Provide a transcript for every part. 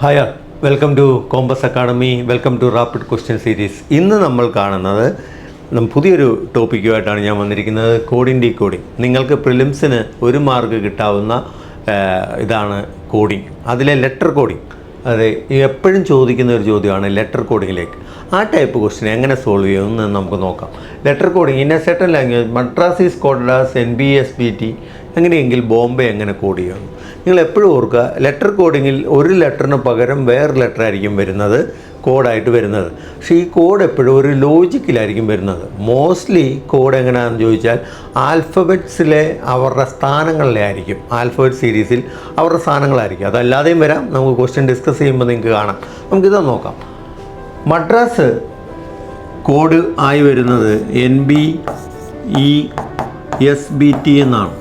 Hi, welcome to compass academy, welcome to rapid question series. ഇന്ന് നമ്മൾ കാണുന്നത് പുതിയൊരു ടോപ്പിക്കുമായിട്ടാണ് ഞാൻ വന്നിരിക്കുന്നത്. Coding decoding. നിങ്ങൾക്ക് പ്രിലിംസിന് 1 മാർക്ക് കിട്ടാവുന്ന ഇതാണ് കോഡിംഗ്. അതിലെ ലെറ്റർ കോഡിംഗ്, അതെ, എപ്പോഴും ചോദിക്കുന്ന ഒരു ചോദ്യമാണ് ലെറ്റർ കോഡിങ്ങിലേക്ക്. ആ ടൈപ്പ് ക്വസ്റ്റ്യൻ എങ്ങനെ സോൾവ് ചെയ്യുമെന്ന് നമുക്ക് നോക്കാം. Letter coding in a certain language Madras is coded as NBSBT, എങ്ങനെയെങ്കിൽ ബോംബെ എങ്ങനെ കോഡ് ചെയ്യുന്നു. നിങ്ങൾ എപ്പോഴും ഓർക്കുക, ലെറ്റർ കോഡിങ്ങിൽ ഒരു ലെറ്ററിന് പകരം വേറെ ലെറ്റർ ആയിരിക്കും വരുന്നത്, കോഡായിട്ട് വരുന്നത്. പക്ഷേ ഈ കോഡ് എപ്പോഴും ഒരു ലോജിക്കിലായിരിക്കും വരുന്നത്. മോസ്റ്റ്ലി കോഡ് എങ്ങനെയാണെന്ന് ചോദിച്ചാൽ ആൽഫബറ്റ്സിലെ അവരുടെ സ്ഥാനങ്ങളിലെ ആയിരിക്കും. ആൽഫബറ്റ് സീരീസിൽ അവരുടെ സ്ഥാനങ്ങളായിരിക്കും. അതല്ലാതെയും വരാം. നമുക്ക് ക്വസ്റ്റ്യൻ ഡിസ്കസ് ചെയ്യുമ്പോൾ നിങ്ങൾക്ക് കാണാം. നമുക്കിത് നോക്കാം. മദ്രാസ് കോഡ് ആയി വരുന്നത് NBESBT എന്നാണ്.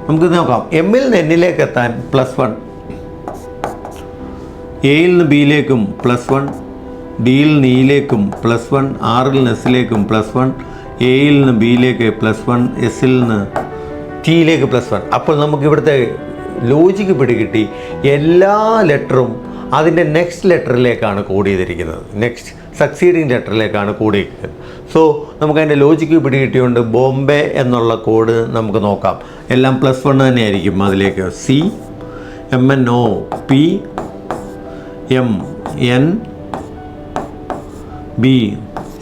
നമുക്കിത് നോക്കാം. എമ്മിൽ നിന്ന് എന്നിലേക്ക് എത്താൻ +1, എയിൽ നിന്ന് ബിയിലേക്കും +1, ഡിയിൽ നിന്ന് ഇയിലേക്കും +1, ആറിൽ നിന്ന് എസിലേക്കും +1, എയിൽ നിന്ന് ബിയിലേക്ക് +1, എസിൽ നിന്ന് ടിയിലേക്ക് +1. അപ്പോൾ നമുക്ക് ഇവിടുത്തെ ലോജിക്ക് പിടികിട്ടി. എല്ലാ ലെറ്ററും അതിൻ്റെ നെക്സ്റ്റ് ലെറ്ററിലേക്കാണ് കോഡ് ചെയ്തിരിക്കുന്നത്. നെക്സ്റ്റ് സക്സീഡിങ് ലെറ്ററിലേക്കാണ് കോഡ് ചെയ്തിരിക്കുന്നത്. സോ നമുക്കതിൻ്റെ ലോജിക്ക് പിടികിട്ടിയുകൊണ്ട് ബോംബെ എന്നുള്ള കോഡ് നമുക്ക് നോക്കാം. എല്ലാം +1 തന്നെയായിരിക്കും. അതിലേക്ക് C MNO P MN B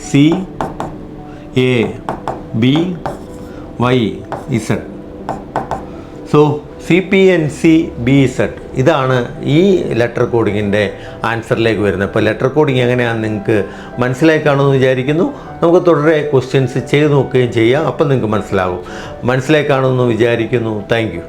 C A B Y Z. So CPNCBZ ഇതാണ് ഈ ലെറ്റർ കോഡിങ്ങിൻ്റെ ആൻസറിലേക്ക് വരുന്നത്. ഇപ്പോൾ ലെറ്റർ കോഡിങ് എങ്ങനെയാണെന്ന് നിങ്ങൾക്ക് മനസ്സിലായി കാണുമെന്ന് വിചാരിക്കുന്നു. നമുക്ക് തുടരെ ക്വസ്റ്റ്യൻസ് ചെയ്ത് നോക്കുകയും ചെയ്യാം. അപ്പം നിങ്ങൾക്ക് മനസ്സിലാകും. മനസ്സിലായി കാണുമെന്ന് വിചാരിക്കുന്നു. Thank you.